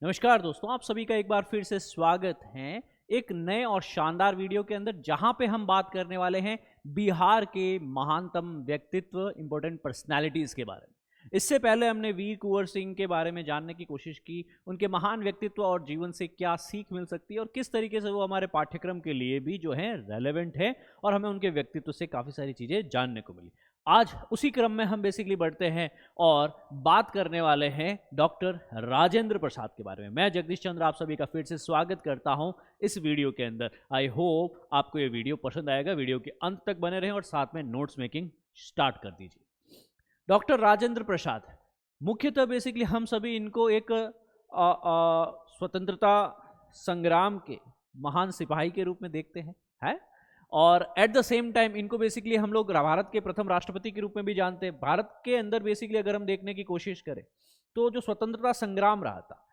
नमस्कार दोस्तों, आप सभी का एक बार फिर से स्वागत है एक नए और शानदार वीडियो के अंदर, जहां पे हम बात करने वाले हैं बिहार के महानतम व्यक्तित्व, इंपॉर्टेंट पर्सनालिटीज के बारे में। इससे पहले हमने वीर कुंवर सिंह के बारे में जानने की कोशिश की, उनके महान व्यक्तित्व और जीवन से क्या सीख मिल सकती है और किस तरीके से वो हमारे पाठ्यक्रम के लिए भी जो है रेलेवेंट है और हमें उनके व्यक्तित्व से काफ़ी सारी चीज़ें जानने को मिली। आज उसी क्रम में हम बेसिकली बढ़ते हैं और बात करने वाले हैं डॉक्टर राजेंद्र प्रसाद के बारे में। मैं जगदीश चंद्र आप सभी का फिर से स्वागत करता हूं इस वीडियो के अंदर। आई होप आपको ये वीडियो पसंद आएगा। वीडियो के अंत तक बने रहें और साथ में नोट्स मेकिंग स्टार्ट कर दीजिए। डॉक्टर राजेंद्र प्रसाद मुख्यतः बेसिकली हम सभी इनको एक स्वतंत्रता संग्राम के महान सिपाही के रूप में देखते हैं, है? और एट द सेम टाइम इनको बेसिकली हम लोग भारत के प्रथम राष्ट्रपति के रूप में भी जानते हैं। भारत के अंदर बेसिकली अगर हम देखने की कोशिश करें तो जो स्वतंत्रता संग्राम रहा था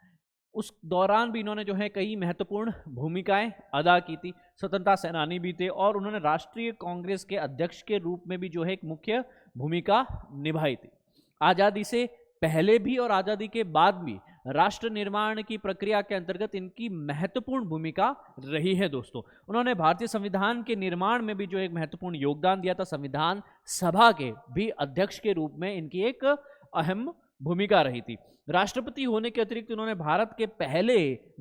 उस दौरान भी इन्होंने जो है कई महत्वपूर्ण भूमिकाएं अदा की थी। स्वतंत्रता सेनानी भी थे और उन्होंने राष्ट्रीय कांग्रेस के अध्यक्ष के रूप में भी जो है एक मुख्य भूमिका निभाई थी। आज़ादी से पहले भी और आज़ादी के बाद भी राष्ट्र निर्माण की प्रक्रिया के अंतर्गत इनकी महत्वपूर्ण भूमिका रही है। दोस्तों, उन्होंने भारतीय संविधान के निर्माण में भी जो एक महत्वपूर्ण योगदान दिया था। संविधान सभा के भी अध्यक्ष के रूप में इनकी एक अहम भूमिका रही थी। राष्ट्रपति होने के अतिरिक्त उन्होंने भारत के पहले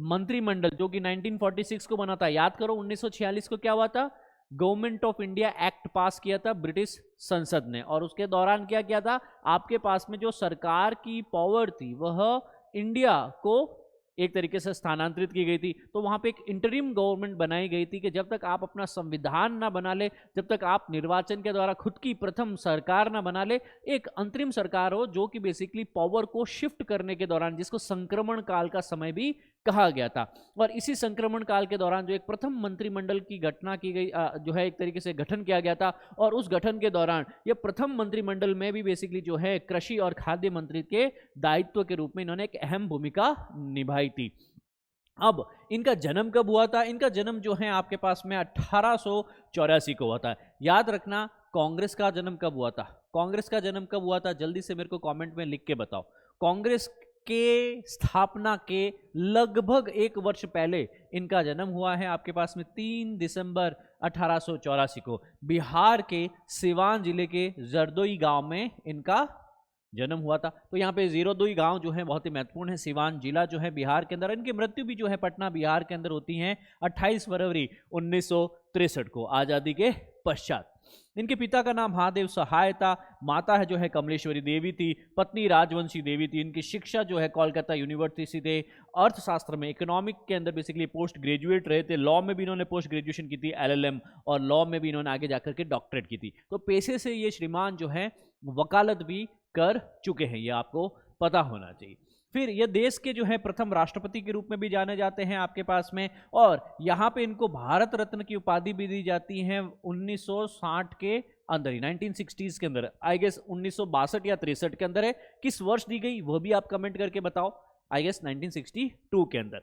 मंत्रिमंडल जो कि 1946 को बना था, याद करो 1946 को क्या हुआ था, गवर्नमेंट ऑफ इंडिया एक्ट पास किया था ब्रिटिश संसद ने, और उसके दौरान क्या किया था, आपके पास में जो सरकार की पावर थी वह इंडिया को एक तरीके से स्थानांतरित की गई थी। तो वहां पे एक इंटरिम गवर्नमेंट बनाई गई थी कि जब तक आप अपना संविधान ना बना ले, जब तक आप निर्वाचन के द्वारा खुद की प्रथम सरकार ना बना ले, एक अंतरिम सरकार हो जो कि बेसिकली पावर को शिफ्ट करने के दौरान, जिसको संक्रमण काल का समय भी कहा गया था। और इसी संक्रमण काल के दौरान जो एक प्रथम मंत्रिमंडल की घटना की गई, जो है एक तरीके से गठन किया गया था, और उस गठन के दौरान ये प्रथम मंत्रिमंडल में भी बेसिकली जो है कृषि और खाद्य मंत्री के दायित्व के रूप में इन्होंने एक अहम भूमिका निभाई थी। अब इनका जन्म कब हुआ था? इनका जन्म जो है आपके पास में 1884 को हुआ था। याद रखना, कांग्रेस का जन्म कब हुआ था? कांग्रेस का जन्म कब हुआ था? जल्दी से मेरे को कमेंट में लिख के बताओ। कांग्रेस के स्थापना के लगभग 1 वर्ष पहले इनका जन्म हुआ है। आपके पास में 3 दिसंबर 1884 को बिहार के सिवान जिले के जरदोई गांव में इनका जन्म हुआ था। तो यहाँ पे जरदोई गांव जो है बहुत ही महत्वपूर्ण है। सिवान जिला जो है बिहार के अंदर। इनकी मृत्यु भी जो है पटना बिहार के अंदर होती है 28 फरवरी 1963 को, आज़ादी के पश्चात। इनके पिता का नाम महादेव सहाय था। माता है जो है कमलेश्वरी देवी थी। पत्नी राजवंशी देवी थी। इनकी शिक्षा जो है कोलकाता यूनिवर्सिटी से अर्थशास्त्र में, इकोनॉमिक के अंदर बेसिकली पोस्ट ग्रेजुएट रहे थे। लॉ में भी इन्होंने पोस्ट ग्रेजुएशन की थी, LLM, और लॉ में भी इन्होंने आगे जाकर के डॉक्टरेट की थी। तो पेशे से ये श्रीमान जो है वकालत भी कर चुके हैं, ये आपको पता होना चाहिए। फिर ये देश के जो है प्रथम राष्ट्रपति के रूप में भी जाने जाते हैं आपके पास में, और यहाँ पे इनको भारत रत्न की उपाधि भी दी जाती है 1960 के अंदर ही, 1960s के अंदर। आई गेस 1962 या 63 के अंदर है। किस वर्ष दी गई वो भी आप कमेंट करके बताओ। आई गेस 1962 के अंदर।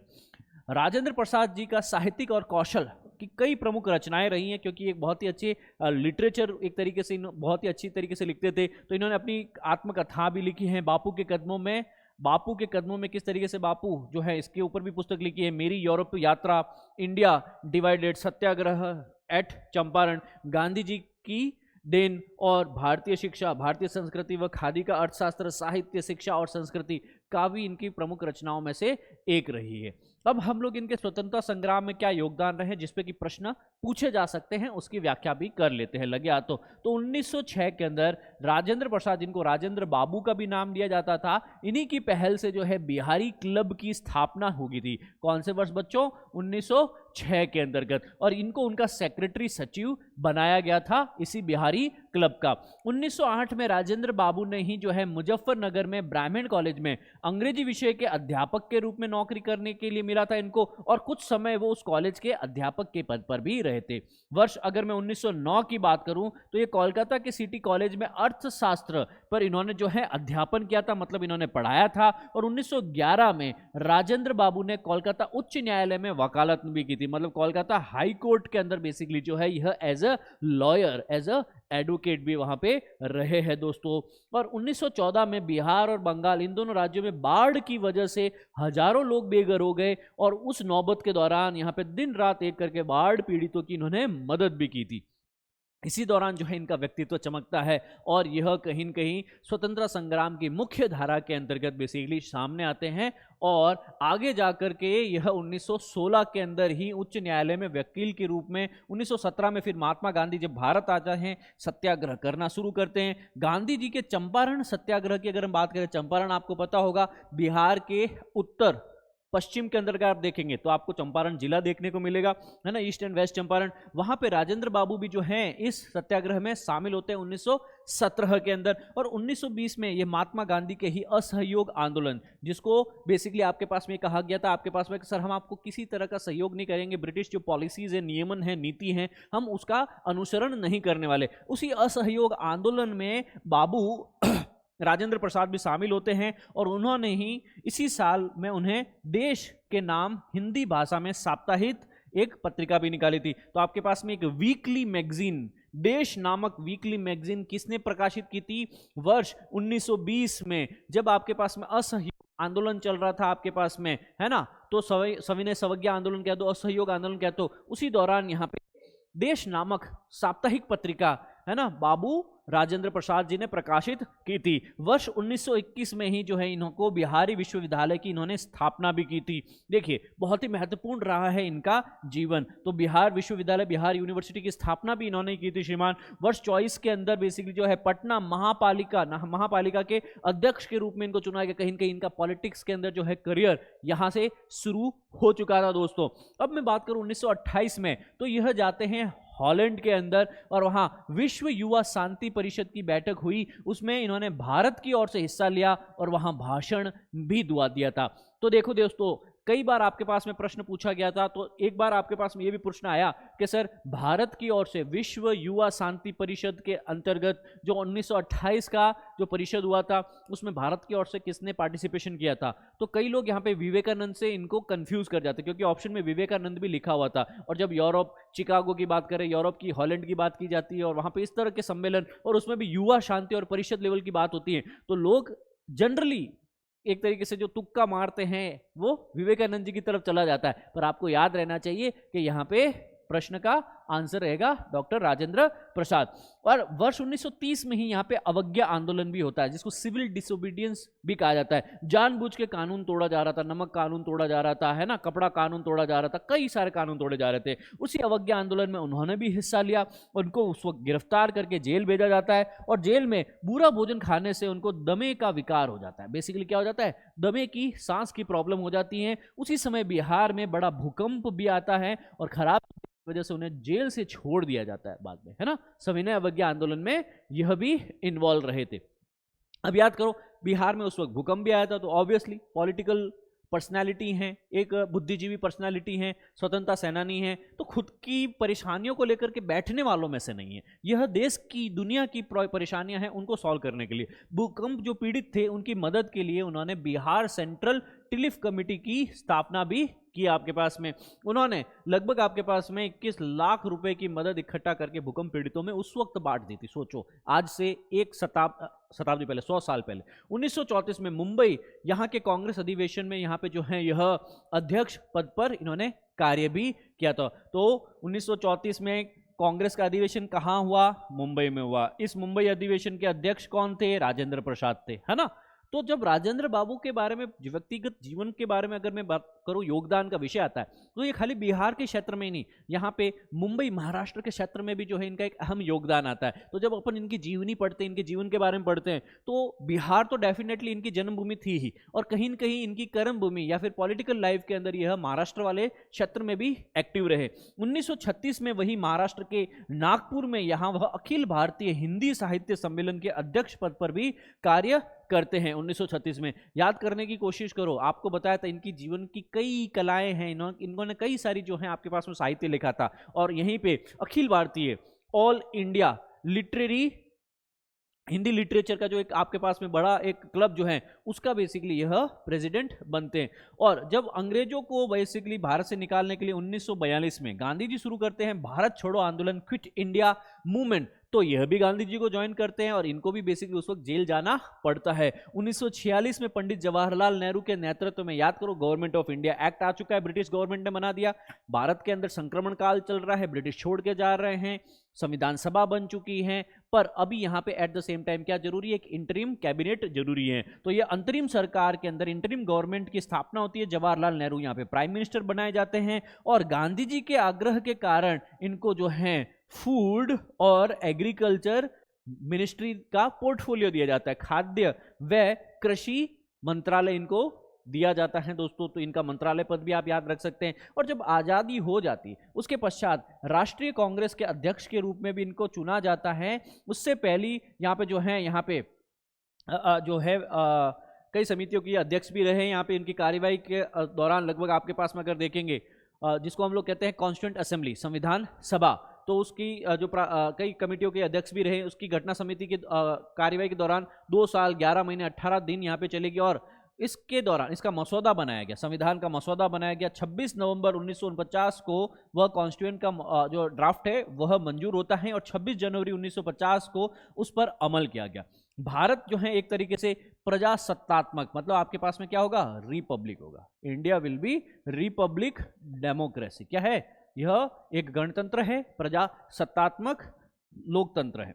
राजेंद्र प्रसाद जी का साहित्यिक और कौशल की कई प्रमुख रचनाएं रही हैं, क्योंकि एक बहुत ही अच्छे लिटरेचर एक तरीके से बहुत ही अच्छी तरीके से लिखते थे। तो इन्होंने अपनी आत्मकथा भी लिखी है बापू के कदमों में। बापू के कदमों में किस तरीके से बापू जो है, इसके ऊपर भी पुस्तक लिखी है। मेरी यूरोप यात्रा, इंडिया डिवाइडेड, सत्याग्रह एट चंपारण, गांधी जी की देन, और भारतीय शिक्षा, भारतीय संस्कृति व खादी का अर्थशास्त्र, साहित्य, शिक्षा और संस्कृति का भी इनकी प्रमुख रचनाओं में से एक रही है। अब हम लोग इनके स्वतंत्रता संग्राम में क्या योगदान रहे जिसपे कि प्रश्न पूछे जा सकते हैं, उसकी व्याख्या भी कर लेते हैं, लगे हाथों। तो 1906 के अंदर राजेंद्र प्रसाद, जिनको राजेंद्र बाबू का भी नाम दिया जाता था, इन्हीं की पहल से जो है बिहारी क्लब की स्थापना होगी थी। कौन से वर्ष बच्चों? 1906 के अंतर्गत। और इनको उनका सेक्रेटरी सचिव बनाया गया था इसी बिहारी क्लब का। 1908 में राजेंद्र बाबू ने ही जो है मुजफ्फरनगर में ब्राह्मण कॉलेज में अंग्रेजी विषय के अध्यापक के रूप में नौकरी करने के लिए मिला था इनको, और कुछ समय वो उस कॉलेज के अध्यापक के पद पर भी रहे थे। वर्ष अगर मैं 1909 की बात करूं तो ये कोलकाता के सिटी कॉलेज में अर्थशास्त्र पर इन्होंने जो है अध्यापन किया था, मतलब इन्होंने पढ़ाया था। और 1911 में राजेंद्र बाबू ने कोलकाता उच्च न्यायालय में वकालत भी की थी, मतलब कोलकाता हाई कोर्ट के अंदर बेसिकली जो है यह as a lawyer, as a advocate भी वहां पे रहे हैं दोस्तों। और 1914 में बिहार और बंगाल इन दोनों राज्यों में बाढ़ की वजह से हजारों लोग बेघर हो गए, और उस नौबत के दौरान यहाँ पे दिन रात एक करके बाढ़ पीड़ितों की इन्होंने मदद भी की थी। इसी दौरान जो है इनका व्यक्तित्व चमकता है, और यह कहीं न कहीं स्वतंत्रता संग्राम की मुख्य धारा के अंतर्गत बेसिकली सामने आते हैं। और आगे जाकर के यह 1916 के अंदर ही उच्च न्यायालय में वकील के रूप में, 1917 में फिर महात्मा गांधी जब भारत आते हैं सत्याग्रह करना शुरू करते हैं। गांधी जी के चंपारण सत्याग्रह की अगर हम बात करें, चंपारण आपको पता होगा बिहार के उत्तर पश्चिम के अंदर का आप देखेंगे तो आपको चंपारण जिला देखने को मिलेगा, है ना, ईस्ट एंड वेस्ट चंपारण। वहां पे राजेंद्र बाबू भी जो हैं इस सत्याग्रह में शामिल होते हैं 1917 के अंदर। और 1920 में ये महात्मा गांधी के ही असहयोग आंदोलन, जिसको बेसिकली आपके पास में कहा गया था, आपके पास में सर हम आपको किसी तरह का सहयोग नहीं करेंगे, ब्रिटिश जो पॉलिसीज है, नियमन है, नीति है, हम उसका अनुसरण नहीं करने वाले। उसी असहयोग आंदोलन में बाबू राजेंद्र प्रसाद भी शामिल होते हैं, और उन्होंने ही इसी साल में उन्हें देश के नाम हिंदी भाषा में साप्ताहिक एक पत्रिका भी निकाली थी। तो आपके पास में एक वीकली मैगजीन, देश नामक वीकली मैगजीन किसने प्रकाशित की थी? वर्ष 1920 में, जब आपके पास में असहयोग आंदोलन चल रहा था आपके पास में, है ना, तो सविनय अवज्ञा आंदोलन कह दो, असहयोग आंदोलन कह दो, उसी दौरान यहाँ पे देश नामक साप्ताहिक पत्रिका, है ना, बाबू राजेंद्र प्रसाद जी ने प्रकाशित की थी। वर्ष 1921 में ही जो है इनको बिहारी विश्वविद्यालय की इन्होंने स्थापना भी की थी। देखिए बहुत ही महत्वपूर्ण रहा है इनका जीवन। तो बिहार विश्वविद्यालय, बिहार यूनिवर्सिटी की स्थापना भी इन्होंने की थी श्रीमान। वर्ष 24 के अंदर बेसिकली जो है पटना महापालिका के अध्यक्ष के रूप में इनको चुना गया। कहीं न कहीं इनका पॉलिटिक्स के अंदर जो है करियर यहाँ से शुरू हो चुका था दोस्तों। अब मैं बात करूं 1928 में, तो यह जाते हैं हॉलैंड के अंदर, और वहां विश्व युवा शांति परिषद की बैठक हुई, उसमें इन्होंने भारत की ओर से हिस्सा लिया और वहां भाषण भी दिया था। तो देखो दोस्तों, कई बार आपके पास में प्रश्न पूछा गया था, तो एक बार आपके पास में ये भी प्रश्न आया कि सर भारत की ओर से विश्व युवा शांति परिषद के अंतर्गत जो 1928 का जो परिषद हुआ था, उसमें भारत की ओर से किसने पार्टिसिपेशन किया था? तो कई लोग यहाँ पे विवेकानंद से इनको कंफ्यूज कर जाते, क्योंकि ऑप्शन में विवेकानंद भी लिखा हुआ था। और जब यूरोप, चिकागो की बात करें, यूरोप की, हॉलैंड की बात की जाती है, और वहाँ पे इस तरह के सम्मेलन और उसमें भी युवा शांति और परिषद लेवल की बात होती है, तो लोग जनरली एक तरीके से जो तुक्का मारते हैं वो विवेकानंद जी की तरफ चला जाता है। पर आपको याद रहना चाहिए कि यहाँ पे प्रश्न का आंसर रहेगा डॉक्टर राजेंद्र प्रसाद। और वर्ष 1930 में ही यहाँ पे अवज्ञा आंदोलन भी होता है, जिसको सिविल डिसोबीडियंस भी कहा जाता है। जानबूझ के कानून तोड़ा जा रहा था, नमक कानून तोड़ा जा रहा था, है ना, कपड़ा कानून तोड़ा जा रहा था, कई सारे कानून तोड़े जा रहे थे। उसी अवज्ञा आंदोलन में उन्होंने भी हिस्सा लिया। उनको उस वक्त गिरफ्तार करके जेल भेजा जाता है, और जेल में बुरा भोजन खाने से उनको दमे का विकार हो जाता है। बेसिकली क्या हो जाता है? दमे की, सांस की प्रॉब्लम हो जाती है। उसी समय बिहार में बड़ा भूकंप भी आता है, और खराब वजह से उन्हें जेल से छोड़ दिया जाता है बाद में, है ना। सविनय अवज्ञा आंदोलन में यह भी इन्वॉल्व रहे थे। अब याद करो, बिहार में उस वक्त भूकंप भी आया था, तो ऑब्वियसली पॉलिटिकल पर्सनालिटी हैं, एक बुद्धिजीवी पर्सनालिटी हैं, स्वतंत्रता सेनानी हैं, तो खुद की परेशानियों को लेकर के बैठने वालों में से नहीं है। यह देश की, दुनिया की परेशानियां हैं, उनको सॉल्व करने के लिए, भूकंप जो पीड़ित थे उनकी मदद के लिए उन्होंने बिहार सेंट्रल टिलिफ कमेटी की स्थापना भी की। आपके पास में उन्होंने लगभग आपके पास में 21 लाख रुपए की मदद इकट्ठा करके भूकंप पीड़ितों में उस वक्त बांट दी थी। सोचो, आज से एक शताब्दी पहले, 100 साल पहले, 1934 में मुंबई यहाँ के कांग्रेस अधिवेशन में यहाँ पे जो है यह अध्यक्ष पद पर इन्होंने कार्य भी किया था। तो 1934 में कांग्रेस का अधिवेशन कहाँ हुआ? मुंबई में हुआ। इस मुंबई अधिवेशन के अध्यक्ष कौन थे? राजेंद्र प्रसाद थे, है ना। तो जब राजेंद्र बाबू के बारे में, व्यक्तिगत जीवन के बारे में अगर मैं बात करूं, योगदान का विषय आता है, तो ये खाली बिहार के क्षेत्र में ही नहीं, यहाँ पे मुंबई, महाराष्ट्र के क्षेत्र में भी जो है इनका एक अहम योगदान आता है। तो जब अपन इनकी जीवनी पढ़ते हैं, इनके जीवन के बारे में पढ़ते हैं, तो बिहार तो डेफिनेटली इनकी जन्मभूमि थी ही, और कहीं न कहीं इनकी कर्म भूमि या फिर पॉलिटिकल लाइफ के अंदर यह महाराष्ट्र वाले क्षेत्र में भी एक्टिव रहे। 1936 में वही महाराष्ट्र के नागपुर में यहाँ वह अखिल भारतीय हिंदी साहित्य सम्मेलन के अध्यक्ष पद पर भी कार्य करते हैं 1936 में। याद करने की कोशिश करो, आपको बताया था इनकी जीवन की कई कलाएं हैं, इन्होंने कई सारी जो है आपके पास में साहित्य लिखा था, और यहीं पे Akhil Bharatiya, all India literary Hindi literature का जो एक आपके पास में बड़ा एक क्लब जो है उसका बेसिकली यह प्रेसिडेंट बनते हैं। और जब अंग्रेजों को बेसिकली भारत से निकालने के लिए 1942 में गांधी जी शुरू करते हैं भारत छोड़ो आंदोलन, क्विट इंडिया मूवमेंट, तो यह भी गांधी जी को ज्वाइन करते हैं और इनको भी बेसिकली उस वक्त जेल जाना पड़ता है। 1946 में पंडित जवाहरलाल नेहरू के नेतृत्व में, याद करो, गवर्नमेंट ऑफ इंडिया एक्ट आ चुका है, ब्रिटिश गवर्नमेंट ने बना दिया, भारत के अंदर संक्रमण काल चल रहा है, ब्रिटिश छोड़ के जा रहे हैं, संविधान सभा बन चुकी है, पर अभी यहां पे एट द सेम टाइम क्या जरूरी है, एक इंटरिम कैबिनेट जरूरी है। तो ये अंतरिम सरकार के अंदर इंटरिम गवर्नमेंट की स्थापना होती है, जवाहरलाल नेहरू यहां पे प्राइम मिनिस्टर बनाए जाते हैं और गांधी जी के आग्रह के कारण इनको जो है फूड और एग्रीकल्चर मिनिस्ट्री का पोर्टफोलियो दिया जाता है, खाद्य व कृषि मंत्रालय इनको दिया जाता है दोस्तों। तो इनका मंत्रालय पद भी आप याद रख सकते हैं। और जब आज़ादी हो जाती उसके पश्चात राष्ट्रीय कांग्रेस के अध्यक्ष के रूप में भी इनको चुना जाता है। उससे पहली यहाँ पे जो है यहाँ पे जो है कई समितियों के अध्यक्ष भी रहे। यहाँ पे इनकी कार्यवाही के दौरान लगभग आपके पास में अगर देखेंगे जिसको हम लोग कहते हैं कॉन्स्टिट्यूएंट असेंबली, संविधान सभा, तो उसकी जो कई कमेटियों के अध्यक्ष भी रहे। उसकी घटना समिति की कार्यवाही के दौरान 2 साल 11 महीने 18 दिन यहाँ पे चलेगी और इसके दौरान इसका मसौदा बनाया गया, संविधान का मसौदा बनाया गया। 26 नवंबर 1949 को वह कॉन्स्टिट्यूएंट का जो ड्राफ्ट है वह मंजूर होता है और 26 जनवरी 1950 को उस पर अमल किया गया। भारत जो है एक तरीके से प्रजासत्तात्मक, मतलब आपके पास में क्या होगा, रिपब्लिक होगा। India will be Republic democracy. क्या है यह, एक गणतंत्र है, प्रजासत्तात्मक लोकतंत्र है।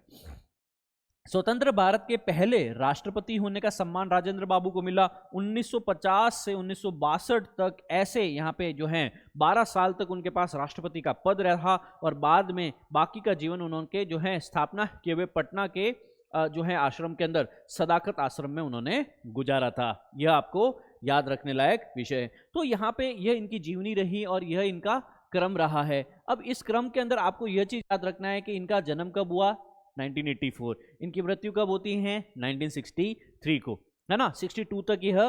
स्वतंत्र भारत के पहले राष्ट्रपति होने का सम्मान राजेंद्र बाबू को मिला। 1950 से 1962 तक ऐसे यहाँ पे जो है 12 साल तक उनके पास राष्ट्रपति का पद रहा और बाद में बाकी का जीवन उन्होंने जो है स्थापना किए हुए पटना के जो है आश्रम के अंदर सदाकत आश्रम में उन्होंने गुजारा था। यह आपको याद रखने लायक विषय है। तो यहाँ पे यह इनकी जीवनी रही और यह इनका क्रम रहा है। अब इस क्रम के अंदर आपको यह चीज याद रखना है कि इनका जन्म कब हुआ, 1984, इनकी मृत्यु कब होती है, 1963 को, है ना। 62 तक यह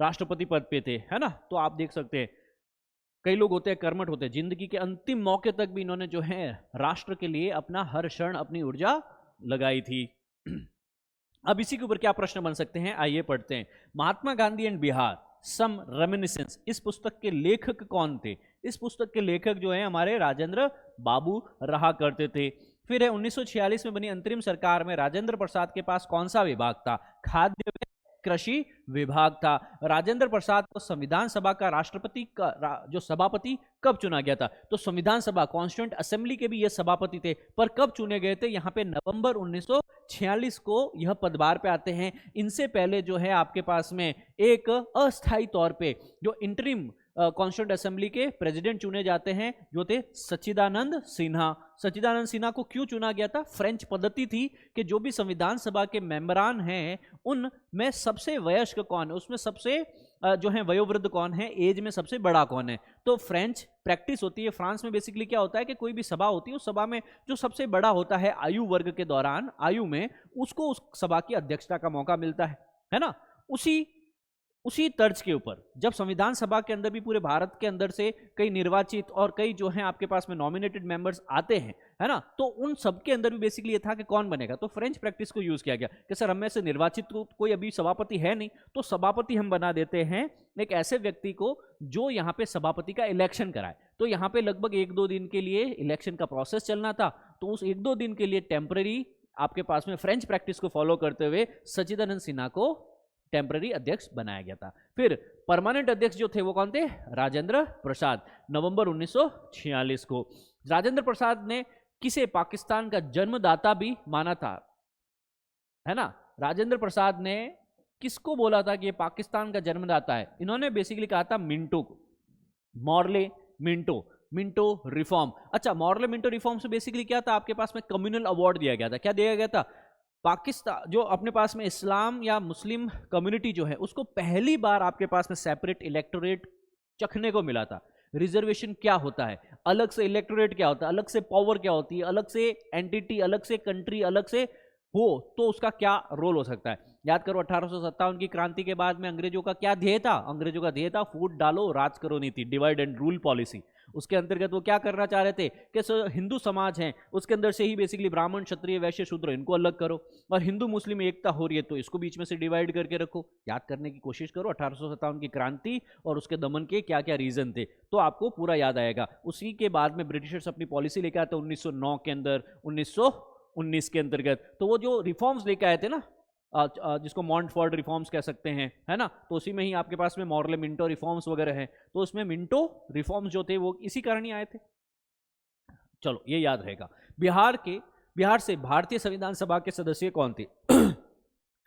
राष्ट्रपति पद पे थे, है ना। तो आप देख सकते हैं कई लोग होते हैं कर्मठ होते हैं, जिंदगी के अंतिम मौके तक भी इन्होंने जो है राष्ट्र के लिए अपना हर क्षण अपनी ऊर्जा लगाई थी। अब इसी के ऊपर क्या प्रश्न बन सकते हैं, आइए पढ़ते हैं। Mahatma Gandhi and Bihar some reminiscences, इस पुस्तक के लेखक कौन थे। इस पुस्तक के लेखक जो है हमारे राजेंद्र बाबू रहा करते थे। फिर है 1946 में बनी अंतरिम सरकार में राजेंद्र प्रसाद के पास कौन सा विभाग था, खाद्य कृषि विभाग था। राजेंद्र प्रसाद को संविधान सभा का राष्ट्रपति का जो सभापति कब चुना गया था, तो संविधान सभा कॉन्स्टिट्यूएंट असेंबली के भी ये सभापति थे, पर कब चुने गए थे, यहाँ पे नवंबर 1946 को यह पदभार पे आते हैं। इनसे पहले जो है आपके पास में एक अस्थायी तौर पे जो इंटरिम कॉन्स्टिट्यूएंट असेंबली के प्रेसिडेंट चुने जाते हैं जो थे सच्चिदानंद सिन्हा। सच्चिदानंद सिन्हा को क्यों चुना गया था, फ्रेंच पद्धति थी कि जो भी संविधान सभा के मेंबरान हैं उनमें सबसे वयस्क कौन है, उसमें सबसे जो है वयोवृद्ध कौन है, एज में सबसे बड़ा कौन है। तो फ्रेंच प्रैक्टिस होती है, फ्रांस में बेसिकली क्या होता है कि कोई भी सभा होती है उस सभा में जो सबसे बड़ा होता है आयु वर्ग के दौरान, आयु में, उसको उस सभा की अध्यक्षता का मौका मिलता है ना। उसी तर्ज के ऊपर जब संविधान सभा के अंदर भी पूरे भारत के अंदर से कई निर्वाचित और कई जो हैं आपके पास में नॉमिनेटेड मेंबर्स आते हैं, है ना, तो उन सब के अंदर भी बेसिकली ये था कि कौन बनेगा, तो फ्रेंच प्रैक्टिस को यूज किया गया कि सर हम में से निर्वाचित तो कोई अभी सभापति है नहीं, तो सभापति हम बना देते हैं एक ऐसे व्यक्ति को जो यहाँ पे सभापति का इलेक्शन कराए। तो यहाँ पे लगभग 1-2 दिन के लिए इलेक्शन का प्रोसेस चलना था, तो उस 1-2 दिन के लिए टेम्पररी आपके पास में फ्रेंच प्रैक्टिस को फॉलो करते हुए सच्चिदानंद सिन्हा को टेम्पररी अध्यक्ष बनाया गया था। फिर परमानेंट अध्यक्ष जो थे वो कौन थे, राजेंद्र प्रसाद, नवंबर 1946 को। राजेंद्र प्रसाद ने किसे पाकिस्तान का जन्मदाता भी माना था, है ना। राजेंद्र प्रसाद ने किसको बोला था कि ये पाकिस्तान का जन्मदाता है, इन्होंने बेसिकली कहा था मिंटो को, मॉर्ले मिंटो रिफॉर्म। अच्छा, मॉर्ले मिंटो रिफॉर्म से बेसिकली क्या था, आपके पास में कम्युनल अवार्ड दिया गया था। क्या दिया गया था, पाकिस्तान जो अपने पास में इस्लाम या मुस्लिम कम्युनिटी जो है उसको पहली बार आपके पास में सेपरेट इलेक्टोरेट चखने को मिला था। रिजर्वेशन क्या होता है, अलग से इलेक्टोरेट क्या होता है, अलग से पावर क्या होती है, अलग से एंटिटी, अलग से कंट्री, अलग से हो तो उसका क्या रोल हो सकता है। याद करो 1857 की क्रांति के बाद में अंग्रेजों का क्या ध्येय था, अंग्रेजों का ध्येय था फूट डालो राज करो नीति, डिवाइड एंड रूल पॉलिसी। उसके अंतर्गत वो क्या करना चाह रहे थे कि हिंदू समाज है उसके अंदर से ही बेसिकली ब्राह्मण, क्षत्रिय, वैश्य, शूद्र इनको अलग करो, और हिंदू मुस्लिम एकता हो रही है तो इसको बीच में से डिवाइड करके रखो। याद करने की कोशिश करो 1857 की क्रांति और उसके दमन के क्या क्या रीजन थे, तो आपको पूरा याद आएगा। उसी के बाद में ब्रिटिशर्स अपनी पॉलिसी लेकर आते 1909 के अंदर, 1919 के अंतर्गत। तो वो जो रिफॉर्म्स लेकर आए थे ना, जिसको मॉन्टफोर्ड रिफॉर्म्स कह सकते हैं, है ना, तो उसी में ही आपके पास में मॉर्ले मिंटो रिफॉर्म्स वगैरह हैं, तो उसमें मिंटो रिफॉर्म्स जो थे वो इसी कारण ही आए थे। चलो ये याद रहेगा। बिहार से भारतीय संविधान सभा के सदस्य कौन थे?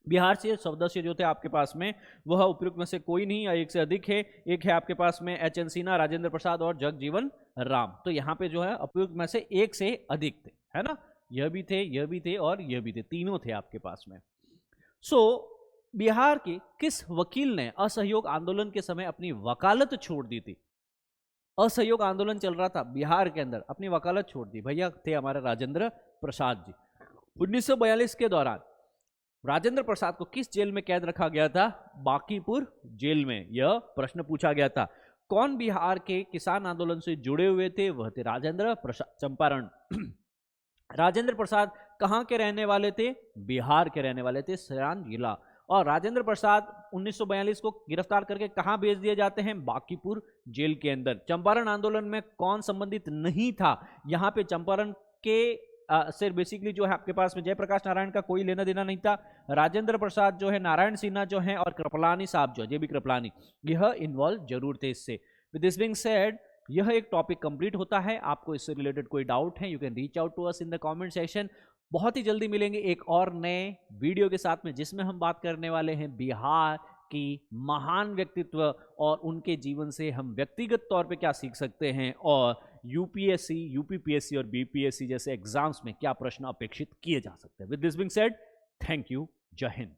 बिहार से सदस्य जो थे आपके पास में वह उपयुक्त में से कोई नहीं, एक से अधिक है। एक है आपके पास में एच एन सिन्हा, राजेंद्र प्रसाद और जगजीवन राम। तो यहाँ पे जो है उपयुक्त में से एक से अधिक थे, है ना, यह भी थे, यह भी थे और यह भी थे, तीनों थे आपके पास में। बिहार के किस वकील ने असहयोग आंदोलन के समय अपनी वकालत छोड़ दी थी? असहयोग आंदोलन चल रहा था बिहार के अंदर, अपनी वकालत छोड़ दी, भैया थे हमारे राजेंद्र प्रसाद जी। 1942 के दौरान राजेंद्र प्रसाद को किस जेल में कैद रखा गया था? बांकीपुर जेल में। यह प्रश्न पूछा गया था। कौन बिहार के किसान आंदोलन से जुड़े हुए थे? वह थे राजेंद्र प्रसाद, चंपारण। राजेंद्र प्रसाद कहां के रहने वाले थे? बिहार के रहने वाले थे, सिवान जिला। और राजेंद्र प्रसाद 1942 को गिरफ्तार करके कहां भेज दिए जाते हैं? बांकीपुर जेल के अंदर। चंपारण आंदोलन में कौन संबंधित नहीं था? यहां पे चंपारण के से बेसिकली जो है आपके पास में जयप्रकाश नारायण का कोई लेना देना नहीं था। राजेंद्र प्रसाद जो है, नारायण सिन्हा जो है और कृपलानी साहब जो है, जेबी कृपलानी, यह इन्वॉल्व जरूर थे इससे। विद दिस बीइंग सेड, यह एक टॉपिक कंप्लीट होता है। आपको इससे रिलेटेड कोई डाउट है, you can reach out to us in the comment section. बहुत ही जल्दी मिलेंगे एक और नए वीडियो के साथ में, जिसमें हम बात करने वाले हैं बिहार की महान व्यक्तित्व और उनके जीवन से हम व्यक्तिगत तौर पे क्या सीख सकते हैं, और यूपीएससी, यूपीपीएससी और बीपीएससी जैसे एग्जाम्स में क्या प्रश्न अपेक्षित किए जा सकते हैं। With this being said, thank you, जय हिंद।